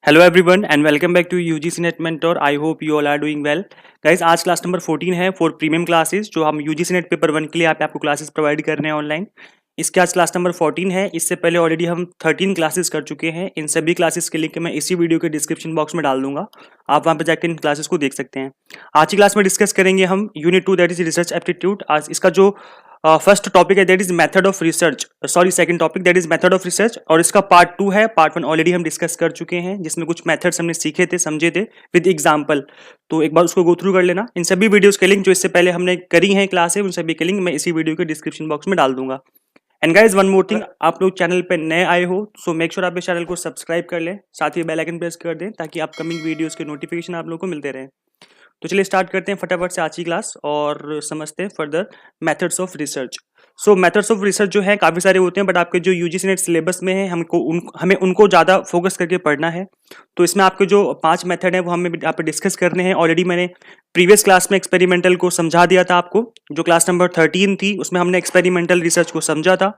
Hello everyone and welcome back to UGC NET mentor. I hope you all are doing well. Guys, आज class number 14 है for premium classes, जो हम UGC net paper 1 के लिए आपको classes provide कर रहे हैं ऑनलाइन। इसके आज क्लास नंबर 14 है। इससे पहले ऑलरेडी हम 13 क्लासेस कर चुके हैं। इन सभी क्लासेस के लिंक मैं इसी वीडियो के डिस्क्रिप्शन बॉक्स में डाल दूंगा, आप वहां पर जाकर इन क्लासेस को देख सकते हैं। आज की क्लास में डिस्कस करेंगे हम unit 2 that is research aptitude. आज इसका जो फर्स्ट टॉपिक है that is method of research, sorry second topic that is method of research, और इसका पार्ट 2 है। पार्ट 1 ऑलरेडी हम डिस्कस कर चुके हैं, जिसमें कुछ मेथड्स हमने सीखे थे, समझे थे विद एग्जांपल। तो एक बार उसको गो थ्रू कर लेना। इन सभी वीडियोस के लिंक जो इससे पहले हमने करी हैं क्लासेस, उन सभी के लिंक मैं इसी वीडियो के डिस्क्रिप्शन बॉक्स में डाल दूंगा। And guys, one more thing, आप लोग चैनल पे नए आए हो सो मेक श्योर आप इस चैनल को सब्सक्राइब कर लें, साथ ही बेल आइकन प्रेस कर दें ताकि अपकमिंग वीडियोस के नोटिफिकेशन आप लोगों को मिलते रहें। तो चलिए स्टार्ट करते हैं फटाफट से आज की क्लास और समझते हैं further methods of research. So methods of research जो है काफ़ी सारे होते हैं, बट आपके जो यूजीसी नेट सिलेबस में है हमें उनको ज़्यादा फोकस करके पढ़ना है। तो इसमें आपके जो 5 मेथड है वो हमें यहाँ पे डिस्कस करने हैं। ऑलरेडी मैंने प्रीवियस क्लास में एक्सपेरिमेंटल को समझा दिया था आपको, जो क्लास नंबर 13 थी उसमें हमने एक्सपेरिमेंटल रिसर्च को समझा था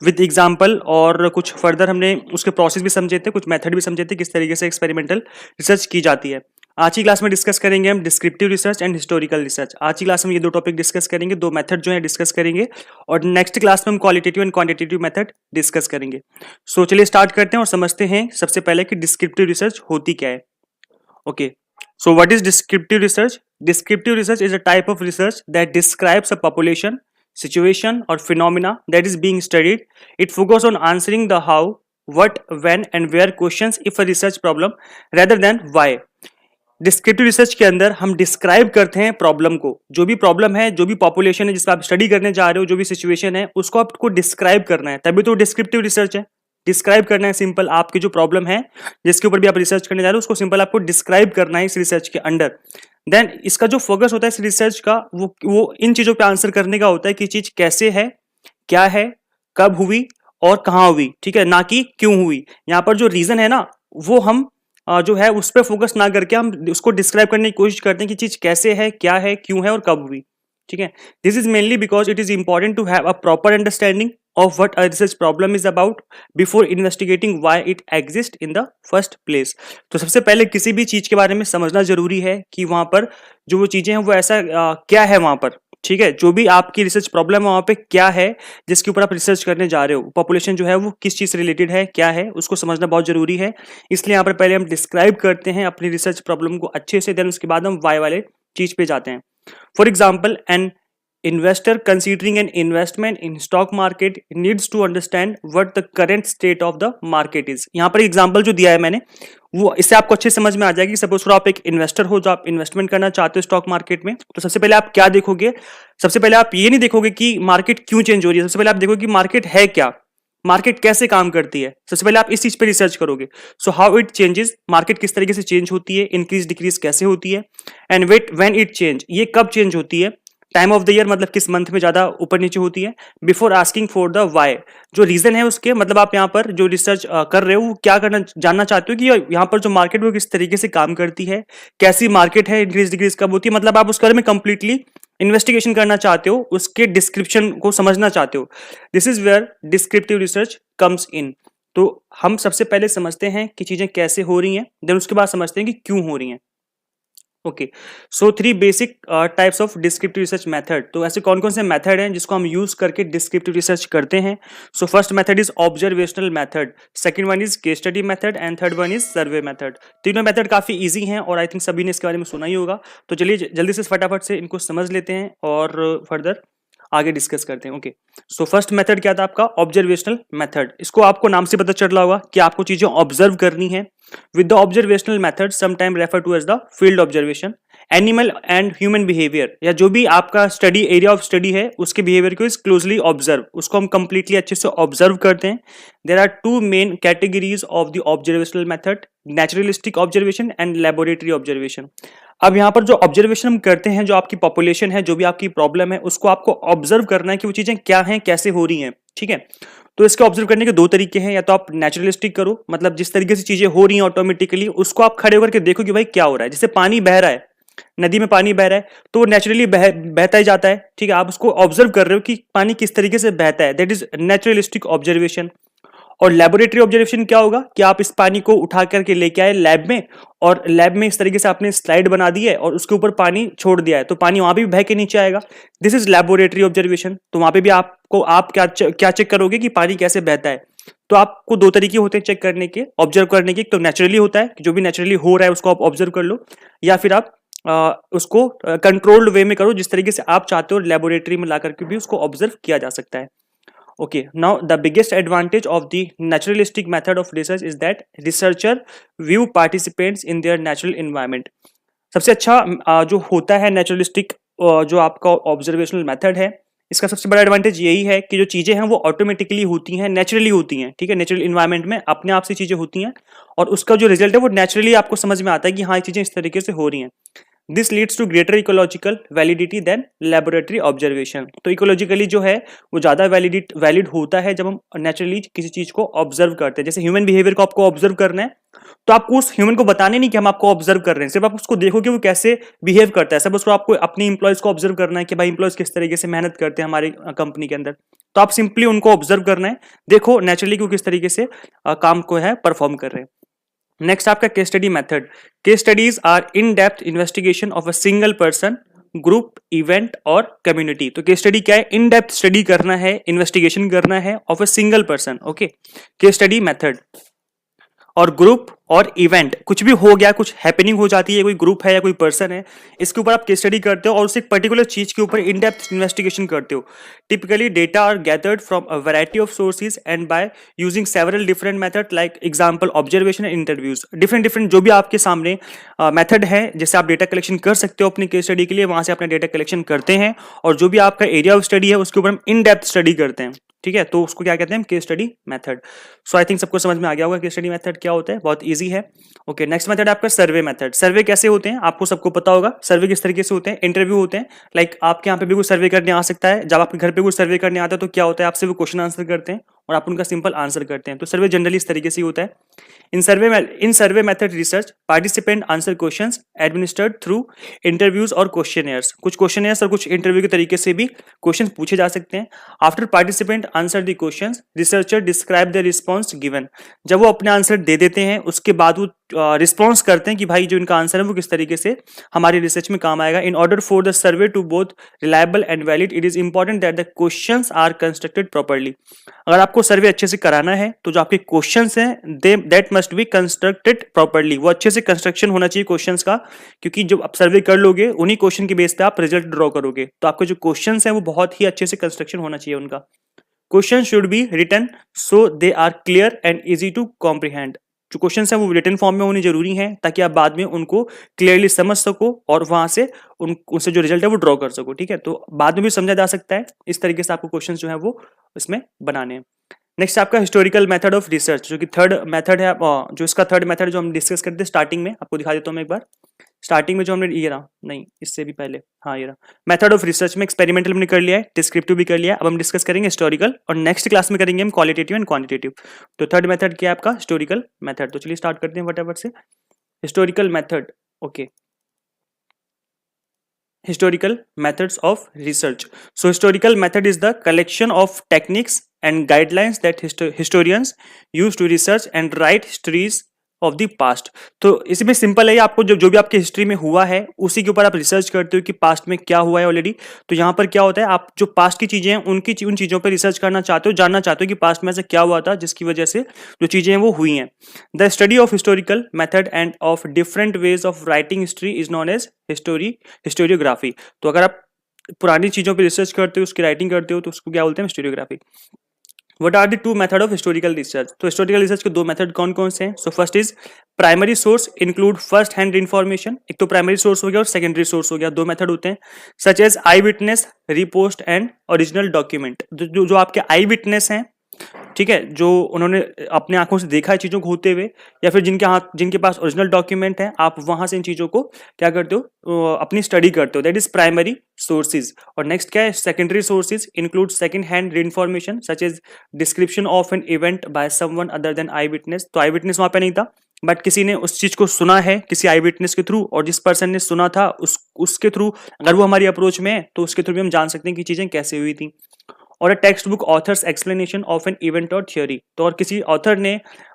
विद एग्जाम्पल, और कुछ फर्दर हमने उसके प्रोसेस भी समझे थे, कुछ मेथड भी समझे थे किस तरीके से एक्सपेरिमेंटल रिसर्च की जाती है। आज की क्लास में डिस्कस करेंगे हम descriptive research and historical research. आज की क्लास में ये दो टॉपिक डिस्कस करेंगे, दो मेथड जो है डिस्कस करेंगे, और नेक्स्ट क्लास में हम qualitative and quantitative method discuss करेंगे। सो चलिए स्टार्ट करते हैं और समझते हैं सबसे पहले कि डिस्क्रिप्टिव रिसर्च होती क्या है। Okay, so what is descriptive research? Descriptive research is a type of research that describes a population, situation or phenomena that is being studied. It focuses on answering the how, what, when and where questions if a research problem rather than why. Descriptive research के अंदर हम describe करते हैं problem को, जो भी problem है, जो भी पॉपुलेशन है जिसका आप स्टडी करने जा रहे हो, जो भी सिचुएशन है उसको आपको डिस्क्राइब करना है, तभी तो डिस्क्रिप्टिव रिसर्च है। डिस्क्राइब करना है सिंपल, आपकी जो प्रॉब्लम है जिसके ऊपर भी आप रिसर्च करने जा रहे हो उसको सिंपल आपको डिस्क्राइब करना है इस रिसर्च के अंडर। देन इसका जो फोकस होता है इस रिसर्च का वो इन चीजों पे आंसर करने का होता है कि चीज कैसे है, क्या है, कब हुई और कहाँ हुई, ठीक है, ना कि क्यों हुई। यहाँ पर जो रीजन है ना वो हम जो है उस पर फोकस ना करके हम उसको डिस्क्राइब करने की कोशिश करते हैं कि चीज कैसे है, क्या है, क्यों है और कब हुई, ठीक है। This is mainly because it is important to have a proper understanding of what a research problem is about before investigating why it exist in the first place. तो सबसे पहले किसी भी चीज के बारे में समझना जरूरी है कि वहां पर जो वो चीजें हैं वो ऐसा क्या है वहां पर, ठीक है। जो भी आपकी रिसर्च प्रॉब्लम है वहां पे क्या है जिसके ऊपर आप रिसर्च करने जा रहे हो, पॉपुलेशन जो है वो किस चीज से रिलेटेड है, क्या है, उसको समझना बहुत जरूरी है। इसलिए यहाँ पर पहले हम डिस्क्राइब करते हैं अपनी रिसर्च प्रॉब्लम को अच्छे से, देन उसके बाद हम वाई वाले चीज पे जाते हैं। For example, an investor considering an investment in stock market needs to understand what the current state of the market is। यहाँ पर एग्जांपल जो दिया है मैंने वो इससे आपको अच्छे समझ में आ जाएगी। सपोज आप एक इन्वेस्टर हो जो आप इन्वेस्टमेंट करना चाहते हो स्टॉक मार्केट में, तो सबसे पहले आप क्या देखोगे? सबसे पहले आप ये नहीं देखोगे कि मार्केट क्यों चेंज हो रही है, सबसे पहले आप देखोगे कि मार्केट है क्या, मार्केट कैसे काम करती है। सबसे पहले आप इस चीज पे रिसर्च करोगे। So how it changes, market किस तरीके से चेंज होती है, इंक्रीज डिक्रीज कैसे होती है, and wait when it change, ये कब चेंज होती है, टाइम ऑफ द ईयर मतलब किस मंथ में ज्यादा ऊपर नीचे होती है, before asking for the why, जो रीजन है उसके, मतलब आप यहाँ पर जो रिसर्च कर रहे हो वो क्या करना जानना चाहते हो कि यहाँ पर जो मार्केट वो किस तरीके से काम करती है, कैसी मार्केट है, इंक्रीज डिक्रीज कब होती है, मतलब आप उसके बारे में कंप्लीटली इन्वेस्टिगेशन करना चाहते हो, उसके डिस्क्रिप्शन को समझना चाहते हो। This is where descriptive research comes in. तो हम सबसे पहले समझते हैं कि चीजें कैसे हो रही हैं, देन उसके बाद समझते हैं कि क्यों हो रही हैं। Okay, so 3 basic types of descriptive research method. तो ऐसे कौन कौन से मेथड हैं जिसको हम यूज करके डिस्क्रिप्टिव रिसर्च करते हैं? So first method is observational method, second one is case study method and third one is survey method. तीनों मेथड काफी इजी हैं और आई थिंक सभी ने इसके बारे में सुना ही होगा। तो चलिए जल्दी से फटाफट से इनको समझ लेते हैं और फर्दर आगे डिस्कस करते हैं। ओके, सो फर्स्ट मेथड क्या था आपका? Observational method. इसको आपको नाम से पता चल रहा होगा कि आपको चीजें ऑब्जर्व करनी है। With the observational method sometime refer to as the field observation, animal and human behaviour, या जो भी आपका स्टडी एरिया ऑफ स्टडी है उसके बिहेवियर को इज क्लोजली ऑब्जर्व, उसको हम कंप्लीटली अच्छे से ऑब्जर्व करते हैं। There are 2 main categories of the observational method, naturalistic observation and laboratory observation. अब यहाँ पर जो ऑब्जर्वेशन हम करते हैं, जो आपकी पॉपुलेशन है, जो भी आपकी प्रॉब्लम है, उसको आपको ऑब्जर्व करना है कि वो चीजें क्या हैं, कैसे हो रही हैं, ठीक है। तो इसके ऑब्जर्व करने के 2 तरीके हैं, या तो आप नेचुरलिस्टिक करो, मतलब जिस तरीके से चीजें हो रही हैं ऑटोमेटिकली उसको आप खड़े होकर के देखो कि भाई क्या हो रहा है। जैसे पानी बह रहा है, नदी में पानी बह रहा है तो नेचुरली बहता ही जाता है, ठीक है। आप उसको ऑब्जर्व कर रहे हो कि पानी किस तरीके से बहता है, दैट इज नेचुरलिस्टिक ऑब्जर्वेशन। और लेबोरेटरी ऑब्जर्वेशन क्या होगा कि आप इस पानी को उठा करके लेके आए लैब में, और लैब में इस तरीके से आपने स्लाइड बना दी है और उसके ऊपर पानी छोड़ दिया है, तो पानी वहां भी बह के नीचे आएगा। This is laboratory observation. तो वहां पे भी आपको आप क्या चेक करोगे कि पानी कैसे बहता है। तो आपको दो तरीके होते हैं चेक करने के, ऑब्जर्व करने के। तो नेचुरली होता है कि जो भी नेचुरली हो रहा है उसको आप ऑब्जर्व कर लो, या फिर आप उसको कंट्रोल्ड वे में करो जिस तरीके से आप चाहते हो, लेबोरेटरी में ला करके भी उसको ऑब्जर्व किया जा सकता है। Okay, now the biggest advantage of the naturalistic method of research is that researcher view participants in their natural environment. सबसे अच्छा जो होता है नेचुरलिस्टिक जो आपका ऑब्जर्वेशनल मेथड है, इसका सबसे बड़ा एडवांटेज यही है कि जो चीजें हैं वो ऑटोमेटिकली होती हैं, नेचुरली होती हैं। ठीक है, नेचुरल इन्वायरमेंट में अपने आप से चीजें होती हैं और उसका जो रिजल्ट है वो नेचुरली आपको समझ में आता है कि हाँ ये चीजें इस तरीके से हो रही हैं। This leads to greater ecological validity than laboratory observation. तो इकोलॉजिकली जो है वो ज्यादा वैलिड होता है जब हम नेचुरली किसी चीज को ऑब्जर्व करते हैं। जैसे ह्यूमन बिहेवियर को आपको ऑब्जर्व करना है, तो आपको उस ह्यूमन को बताने नहीं कि हम आपको ऑब्जर्व कर रहे हैं, सिर्फ आप उसको देखो कि वो कैसे बिहेव करता है। सब उसको आपको अपने इंप्लॉयज को ऑब्जर्व करना है कि भाई इंप्लॉयज किस तरीके से मेहनत करते हैं हमारी कंपनी के अंदर। तो आप सिंपली उनको ऑब्जर्व करना है, देखो नेचुरली कि वो किस तरीके से काम को है परफॉर्म कर रहे हैं। नेक्स्ट आपका case study method. Case studies are in depth investigation of a single person, group, event और कम्युनिटी। तो केस स्टडी क्या है? इन डेप्थ स्टडी करना है, इन्वेस्टिगेशन करना है of a single person. Okay, case study method. और ग्रुप और इवेंट, कुछ भी हो गया, कुछ हैपनिंग हो जाती है, कोई ग्रुप है या कोई पर्सन है, इसके ऊपर आप केस स्टडी करते हो और उस एक पर्टिकुलर चीज के ऊपर इन डेप्थ इन्वेस्टिगेशन करते हो। Typically data are gathered from a variety of sources and by using several different method like example observation and interviews. Different जो भी आपके सामने मेथड है, जैसे आप डेटा कलेक्शन कर सकते हो अपनी केस स्टडी के लिए, वहां से अपना डेटा कलेक्शन करते हैं और जो भी आपका एरिया ऑफ स्टडी है उसके ऊपर हम इन डेप्थ स्टडी करते हैं। ठीक है, तो उसको क्या कहते हैं? Case study method. So I think सबको समझ में आ गया होगा केस स्टडी मेथड क्या होता है, बहुत इजी है। ओके, नेक्स्ट मेथड आपका सर्वे मेथड। सर्वे कैसे होते हैं आपको सबको पता होगा। सर्वे किस तरीके से होते हैं? इंटरव्यू होते हैं। लाइक आपके यहाँ पे भी कोई सर्वे करने आ सकता है, जब आपके घर पे कोई सर्वे करने आता है तो क्या होता है, आपसे वो क्वेश्चन आंसर करते हैं और आप उनका सिंपल आंसर करते हैं। तो सर्वे जनरली इस तरीके से ही होता है। In survey method research participant answer questions administered through interviews और क्वेश्चनर्स। कुछ क्वेश्चनर्स और कुछ इंटरव्यू के तरीके से भी क्वेश्चन पूछे जा सकते हैं। After participant answer the questions, researcher describe the response given. जब वो अपने आंसर दे देते हैं उसके बाद वो रिस्पॉन्स करते हैं कि भाई जो इनका आंसर है वो किस तरीके से हमारी रिसर्च में काम आएगा। In order for the survey to both reliable and valid, it is important that the questions are constructed properly. अगर आपको सर्वे अच्छे से कराना है तो जो आपके क्वेश्चंस हैं that must be constructed properly. वो अच्छे से कंस्ट्रक्शन होना चाहिए क्वेश्चंस का, क्योंकि जब आप सर्वे कर लोगे उन्हीं क्वेश्चन के बेस पे आप रिजल्ट ड्रॉ करोगे। तो आपके जो क्वेश्चंस हैं वो बहुत ही अच्छे से कंस्ट्रक्शन होना चाहिए उनका। Question should be written so they are clear and easy to comprehend. जो क्वेश्चन है वो रिटन फॉर्म में होनी जरूरी है ताकि आप बाद में उनको क्लियरली समझ सको और वहां से उनसे जो रिजल्ट है वो ड्रॉ कर सको। ठीक है, तो बाद में भी समझा जा सकता है। इस तरीके से आपको क्वेश्चन जो है वो इसमें बनाने हैं। नेक्स्ट आपका हिस्टोरिकल मेथड ऑफ रिसर्च, जो कि थर्ड मेथड है, जो इसका थर्ड मेथड जो हम डिस्कस करते हैं स्टार्टिंग में, आपको दिखा देता हूँ मैं एक बार। स्टार्टिंग में जो हमने ये रहा, नहीं इससे भी पहले, हाँ ये रहा मेथड ऑफ रिसर्च में एक्सपेरिमेंटल हमने कर लिया है, डिस्क्रिप्टिव भी कर लिया है। अब हम डिस्कस करेंगे हिस्टोरिकल और नेक्स्ट क्लास में करेंगे हम क्वालिटेटिव एंड क्वांटिटेटिव। तो थर्ड मेथड क्या है आपका? Historical method. तो चलिए स्टार्ट करते हैं फटाफट से। Historical method. Okay, historical methods of research. So historical method is the collection of techniques and guidelines that historians use to research and write histories of the past. तो इसमें simple है, आपको जो भी आपके हिस्ट्री में हुआ है उसी के ऊपर आप रिसर्च करते हो कि पास्ट में क्या हुआ है ऑलरेडी। तो यहाँ पर क्या होता है, आप जो पास्ट की चीजें हैं उन चीजों पर रिसर्च करना चाहते हो, जानना चाहते हो कि पास्ट में ऐसा क्या हुआ था जिसकी वजह से जो चीजें हैं वो हुई हैं। The study of historical method and of different ways of writing history is known as historiography. तो अगर आप पुरानी चीजों पर रिसर्च करते हो, उसकी राइटिंग करते हो, तो उसको क्या बोलते हैं? Historiography. What are the two method of historical research? तो historical research के दो मेथड कौन कौन से हैं? So first is primary source include first hand information। एक तो प्राइमरी सोर्स हो गया और सेकेंडरी सोर्स हो गया, दो मेथड होते हैं। Such as eye witness, reports and original document. जो आपके आई विटनेस हैं, ठीक है, जो उन्होंने अपने आंखों से देखा है चीजों को होते हुए, या फिर जिनके पास ओरिजिनल डॉक्यूमेंट है, आप वहां से इन चीजों को क्या करते हो? अपनी स्टडी करते हो। That is primary sources. और नेक्स्ट क्या है? Secondary sources include second hand information such as description of an event by someone other than eye witness. तो आई विटनेस वहां पे नहीं था, बट किसी ने उस चीज को सुना है किसी आई विटनेस के थ्रू, और जिस पर्सन ने सुना था उसके थ्रू अगर वो हमारी अप्रोच में है तो उसके थ्रू भी हम जान सकते हैं कि चीजें कैसे हुई थी। और a text book authors explanation of an event और थियोरी। तो और किसी ऑथर ने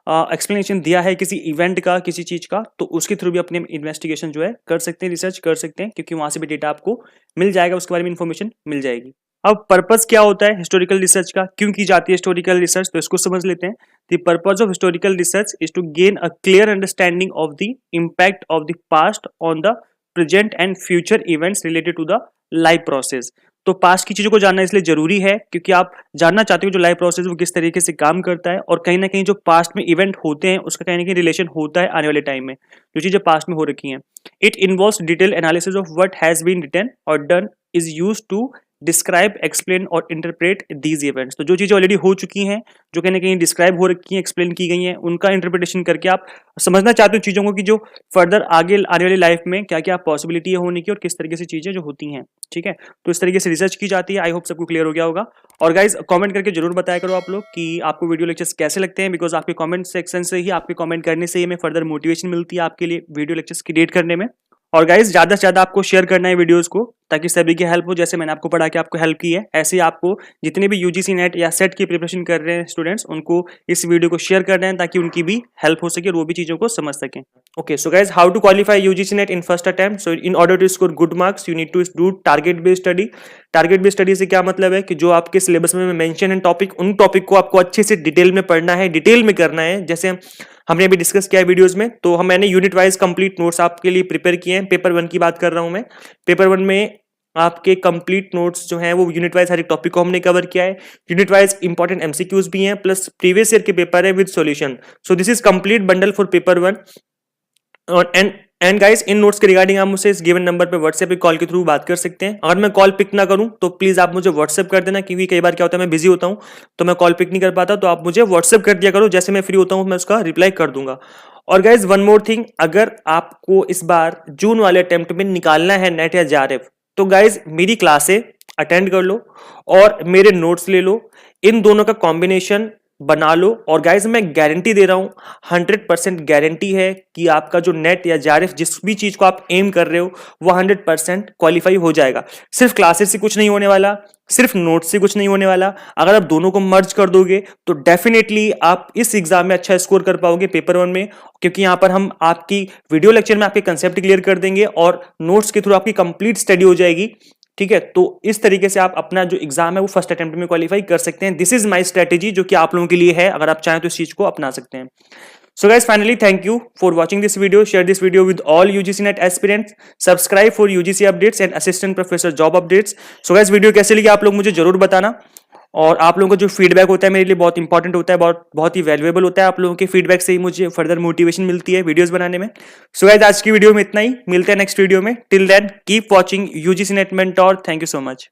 एक्सप्लेनेशन दिया है किसी इवेंट का, किसी चीज का, तो उसके थ्रू भी अपने इन्वेस्टिगेशन जो है कर सकते हैं, रिसर्च कर सकते हैं, क्योंकि वहां से भी डेटा आपको मिल जाएगा, उसके बारे में इंफॉर्मेशन मिल जाएगी। अब पर्पस क्या होता है हिस्टोरिकल रिसर्च का, क्यों की जाती है हिस्टोरिकल रिसर्च, तो इसको समझ लेते हैं। The purpose of historical research is to gain a clear understanding of the impact of the past on the present and future events related to the life process. तो पास्ट की चीजों को जानना इसलिए जरूरी है क्योंकि आप जानना चाहते हो जो लाइफ प्रोसेस वो किस तरीके से काम करता है, और कहीं ना कहीं जो पास्ट में इवेंट होते हैं उसका कहीं ना कहीं रिलेशन होता है आने वाले टाइम में, जो चीजें पास्ट में हो रखी हैं। It involves detail analysis of what has been written और done is used to describe, explain और इंटरप्रेट दीज इवेंट्स। तो जो चीजें ऑलरेडी हो चुकी हैं, जो कहीं ना कहीं डिस्क्राइब हो रखी हैं, एक्सप्लेन की गई हैं, उनका इंटरप्रिटेशन करके आप समझना चाहते हो चीजों को कि जो फर्दर आगे आने वाली लाइफ में क्या क्या पॉसिबिलिटी है होने की और किस तरीके से चीजें जो होती हैं। ठीक है, तो इस तरीके से रिसर्च की जाती है। आई होप सबको क्लियर हो गया होगा। और गाइज कमेंट करके जरूर बताया करो आप लोग कि आपको वीडियो लेक्चर्स कैसे लगते हैं, बिकॉज आपके कमेंट सेक्शन से ही, आपके कमेंट करने से ही हमें फर्दर मोटिवेशन मिलती है आपके लिए वीडियो लेक्चर्स क्रिएट करने में। और गाइज ज्यादा से ज्यादा आपको शेयर करना है वीडियोस को, ताकि सभी की हेल्प हो। जैसे मैंने आपको पढ़ा के आपको हेल्प की है, ऐसे ही आपको जितने भी यूजीसी नेट या सेट की प्रिपरेशन कर रहे हैं स्टूडेंट्स, उनको इस वीडियो को शेयर करना है ताकि उनकी भी हेल्प हो सके और वो भी चीजों को समझ सकें। Okay, so guys how to qualify UGC NET in first attempt. So in order to score good marks you need to do target based study. Target based study से क्या मतलब है कि जो आपके सिलेबस में मेंशन है टॉपिक, उन टॉपिक को आपको अच्छे से डिटेल में पढ़ना है, डिटेल में करना है। जैसे हमने अभी डिस्कस किया है वीडियोस में, तो मैंने यूनिट वाइज कंप्लीट नोट्स आपके लिए प्रिपेयर किए हैं। पेपर 1 की बात कर रहा हूं मैं। पेपर 1 में आपके कंप्लीट नोट्स जो हैं वो यूनिट वाइज हर एक टॉपिक को हमने कवर किया है। यूनिट वाइज इंपॉर्टेंट एमसीक्यूज भी हैं, प्लस प्रीवियस ईयर के पेपर है with solution. So this is complete bundle for paper 1। और एंड गाइस, इन नोट्स के रिगार्डिंग आप मुझसे इस गिवन नंबर पे व्हाट्सएप पे कॉल के थ्रू बात कर सकते हैं। अगर मैं कॉल पिक ना करूं तो प्लीज आप मुझे व्हाट्सएप कर देना, क्योंकि कई बार क्या होता है मैं बिजी होता हूं तो मैं कॉल पिक नहीं कर पाता, तो आप मुझे व्हाट्सएप कर दिया करो। जैसे मैं फ्री होता हूं मैं उसका रिप्लाई कर दूंगा। और गाइज वन मोर थिंग, अगर आपको इस बार जून वाले अटेम्प्ट में निकालना है नेट या जेआरएफ, तो गाइज मेरी क्लासे अटेंड कर लो और मेरे नोट्स ले लो, इन दोनों का कॉम्बिनेशन बना लो। और गाइज मैं गारंटी दे रहा हूं, 100% गारंटी है कि आपका जो नेट या जेआरएफ जिस भी चीज को आप एम कर रहे हो वो 100% क्वालिफाई हो जाएगा। सिर्फ क्लासेस से कुछ नहीं होने वाला, सिर्फ नोट से कुछ नहीं होने वाला। अगर आप दोनों को मर्ज कर दोगे तो डेफिनेटली आप इस एग्जाम में अच्छा स्कोर कर पाओगे पेपर 1 में, क्योंकि यहां पर हम आपकी वीडियो लेक्चर में आपके कंसेप्ट क्लियर कर देंगे और नोट्स के थ्रू आपकी कंप्लीट स्टडी हो जाएगी। ठीक है, तो इस तरीके से आप अपना जो एग्जाम है वो फर्स्ट अटेम्प्ट में क्वालिफाई कर सकते हैं। दिस इज माय स्ट्रेटेजी, जो कि आप लोगों के लिए है। अगर आप चाहें तो इस चीज को अपना सकते हैं। So guys, finally thank you for watching this video. Share this video with all UGC NET aspirants. Subscribe for UGC updates and assistant professor job updates. So guys, video कैसे लगी आप लोग मुझे जरूर बताना, और आप लोगों का जो फीडबैक होता है मेरे लिए बहुत इंपॉर्टेंट होता है, बहुत ही वैल्यूएबल होता है। आप लोगों के फीडबैक से ही मुझे फर्दर मोटिवेशन मिलती है वीडियोस बनाने में। सो गाइस, आज की वीडियो में इतना ही, मिलते हैं नेक्स्ट वीडियो में। Till then keep watching UGC NET mentor. Thank you so much.